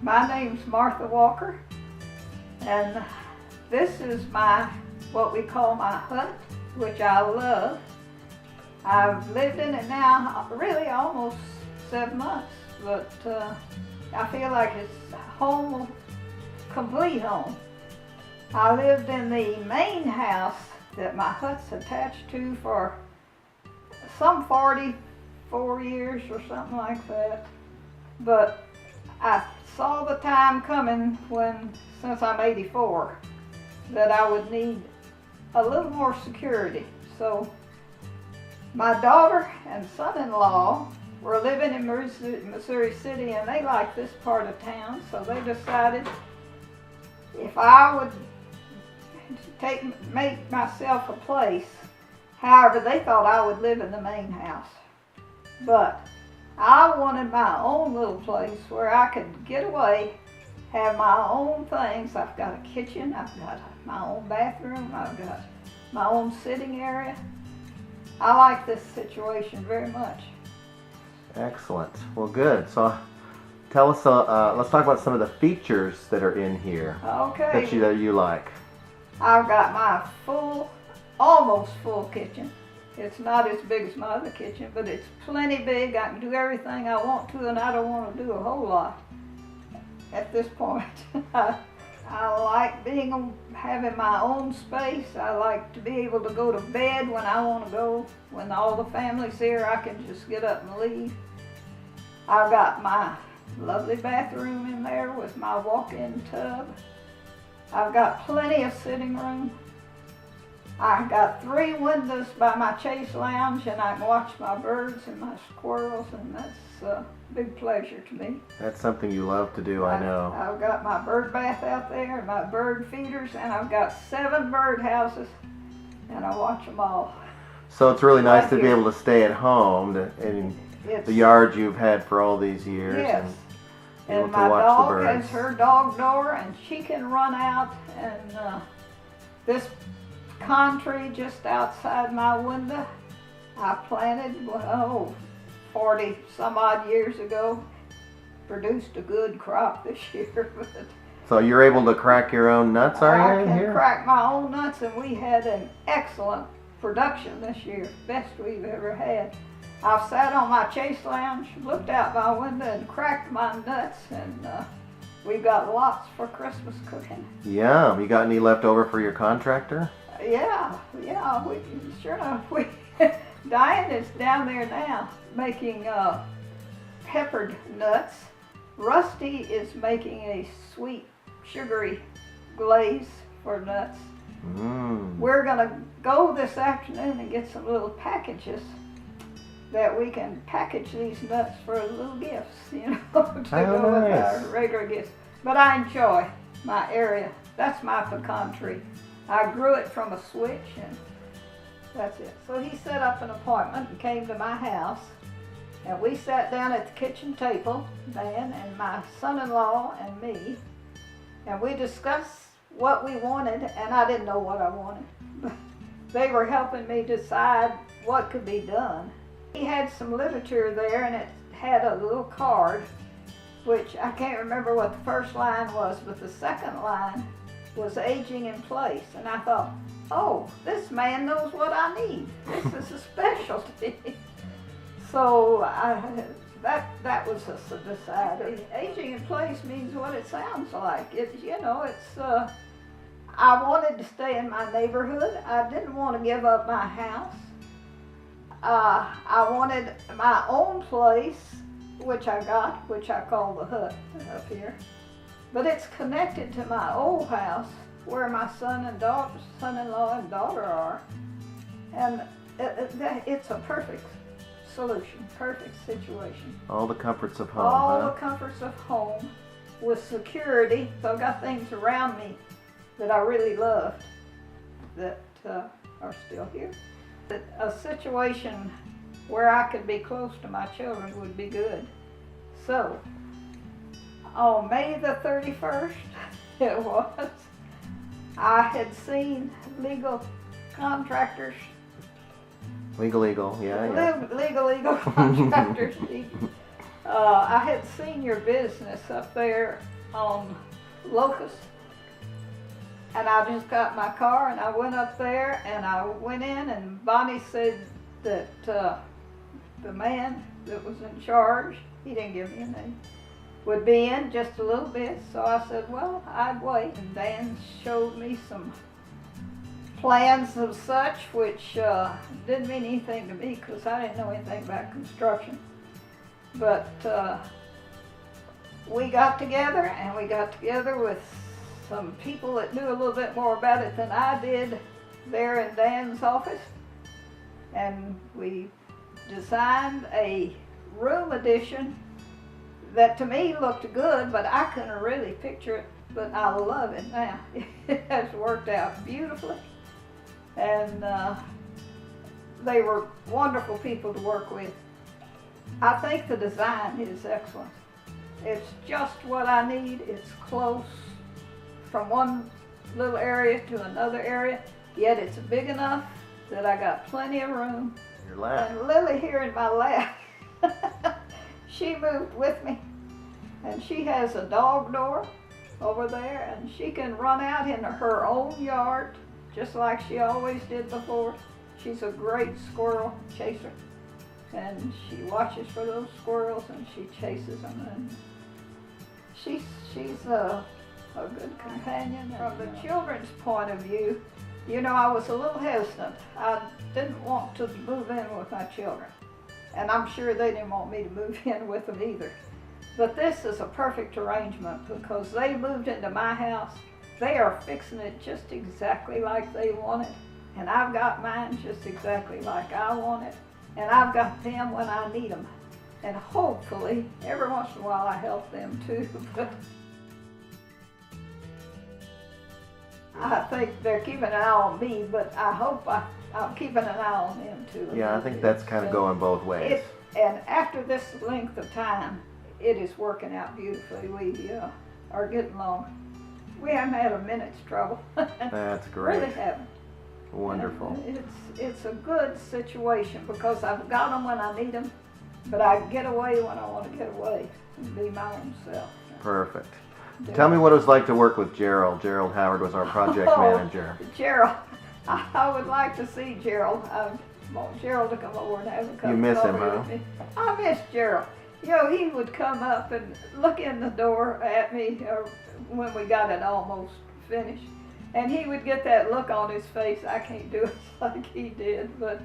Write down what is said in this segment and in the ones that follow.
My name's Martha Walker, and this is what we call my hut, which I love. I've lived in it now really almost 7 months, but I feel like it's home, complete home. I lived in the main house that my hut's attached to for some 44 years or something like that. But I saw the time coming since I'm 84, that I would need a little more security. So my daughter and son-in-law were living in Missouri City, and they like this part of town, so they decided if I would make myself a place. However, they thought I would live in the main house. But I wanted my own little place where I could get away, have my own things. I've got a kitchen, I've got my own bathroom, I've got my own sitting area. I like this situation very much. Excellent. Well, good. So tell us, let's talk about some of the features that are in here. Okay. that you like. I've got my almost full kitchen. It's not as big as my other kitchen, but it's plenty big. I can do everything I want to, and I don't want to do a whole lot at this point. I like having my own space. I like to be able to go to bed when I want to go. When all the family's here, I can just get up and leave. I've got my lovely bathroom in there with my walk-in tub. I've got plenty of sitting room. I've got 3 windows by my chaise lounge, and I can watch my birds and my squirrels, and that's a big pleasure to me. That's something you love to do, I know. I've got my bird bath out there, and my bird feeders, and I've got 7 bird houses, and I watch them all. So it's really nice to be able to stay at home in the yard you've had for all these years. Yes. And my dog has her dog door, and she can run out, and this con tree just outside my window, I planted, 40 some odd years ago, produced a good crop this year. So you're able to crack your own nuts, are you? I can crack my own nuts, and we had an excellent production this year, best we've ever had. I've sat on my chaise lounge, looked out my window, and cracked my nuts, and we got lots for Christmas cooking. Yum. You got any left over for your contractor? Yeah, we sure enough. Diane is down there now making peppered nuts. Rusty is making a sweet, sugary glaze for nuts. We're gonna go this afternoon and get some little packages that we can package these nuts for little gifts, to go with our regular gifts. But I enjoy my area. That's my pecan tree. I grew it from a switch, and that's it. So he set up an appointment and came to my house, and we sat down at the kitchen table, Dan and my son-in-law and me, and we discussed what we wanted, and I didn't know what I wanted. They were helping me decide what could be done. He had some literature there, and it had a little card, which I can't remember what the first line was, but the second line was aging in place. And I thought, oh, this man knows what I need. This is a specialty. So that was decided. Aging in place means what it sounds like. I wanted to stay in my neighborhood. I didn't want to give up my house. I wanted my own place, which I got, which I call the hut up here. But it's connected to my old house where my son-in-law and daughter are. And it's a perfect solution, perfect situation. All the comforts of home, All the comforts of home with security. So I've got things around me that I really loved that are still here. A situation where I could be close to my children would be good. So, on May the 31st, it was, I had seen legal contractors. Legal, yeah. Legal contractors. I had seen your business up there on Locust. And I just got my car and I went up there and I went in, and Bonnie said that the man that was in charge, he didn't give me a name, would be in just a little bit. So I said, well, I'd wait. And Dan showed me some plans of such, which didn't mean anything to me because I didn't know anything about construction. But we got together, and we got together with some people that knew a little bit more about it than I did there in Dan's office. And we designed a room addition that to me looked good, but I couldn't really picture it, but I love it now. It has worked out beautifully. And they were wonderful people to work with. I think the design is excellent. It's just what I need. It's close from one little area to another area, yet it's big enough that I got plenty of room. Your lap. And Lily here in my lap, she moved with me, and she has a dog door over there, and she can run out into her own yard just like she always did before. She's a great squirrel chaser, and she watches for those squirrels and she chases them, and she's a good companion. From the children's point of view, you know, I was a little hesitant. I didn't want to move in with my children, and I'm sure they didn't want me to move in with them either. But this is a perfect arrangement because they moved into my house. They are fixing it just exactly like they want it, and I've got mine just exactly like I want it, and I've got them when I need them. And hopefully, every once in a while I help them too. But I think they're keeping an eye on me, but I hope I'm keeping an eye on them too. Yeah, I think that's kind of going both ways. And after this length of time, it is working out beautifully. We are getting along. We haven't had a minute's trouble. That's great. Really haven't. Wonderful. And it's a good situation because I've got them when I need them, but I get away when I want to get away and be my own self. Perfect. Tell me what it was like to work with Gerald. Gerald Howard was our project manager. Gerald, I would like to see Gerald. I want Gerald to come over and have a cup You miss of him, coffee huh? with me. I miss Gerald. You know, he would come up and look in the door at me when we got it almost finished. And he would get that look on his face. I can't do it like he did, but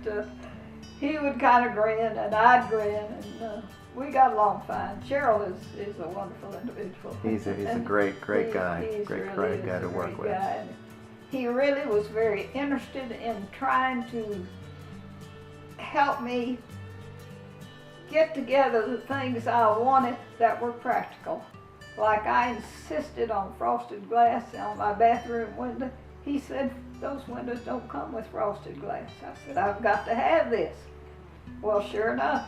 he would kind of grin and I'd grin, and we got along fine. Gerald is a wonderful individual. He's a great guy. He's Great really guy to work with. Guy. He really was very interested in trying to help me get together the things I wanted that were practical. Like I insisted on frosted glass on my bathroom window. He said, those windows don't come with frosted glass. I said, I've got to have this. Well, sure enough,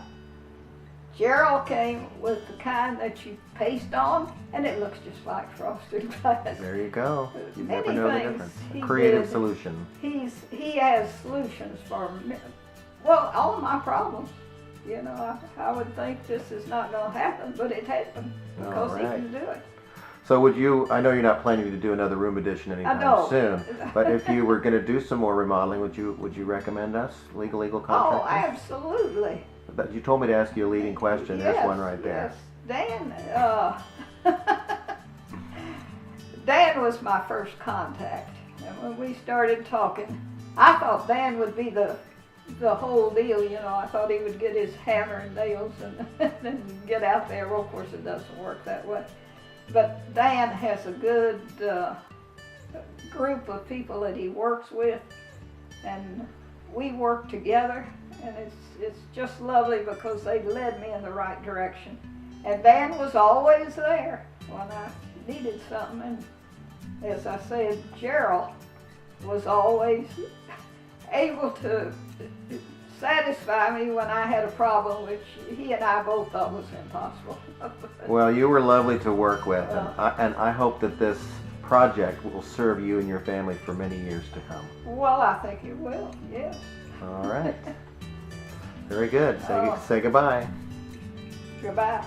Gerald came with the kind that you paste on, and it looks just like frosted glass. There you go. You Many never know the things difference. he A creative did. solution. He has solutions for, well, all of my problems. You know, I would think this is not going to happen, but it happened because he can do it. So would you, I know you're not planning to do another room addition anytime soon, but if you were going to do some more remodeling, would you recommend us, Legal Oh, Contractors? absolutely. But you told me to ask you a leading question. Yes, There's one right there. Yes. Dan was my first contact. And when we started talking, I thought Dan would be the whole deal, you know. I thought he would get his hammer and nails and get out there. Well, of course, it doesn't work that way. But Dan has a good group of people that he works with, and we work together, and it's just lovely because they led me in the right direction. And Dan was always there when I needed something, and as I said, Gerald was always able to satisfy me when I had a problem, which he and I both thought was impossible. Well, you were lovely to work with, and I hope that this project will serve you and your family for many years to come. Well, I think it will, yes. All right. Very good. Say goodbye. Goodbye.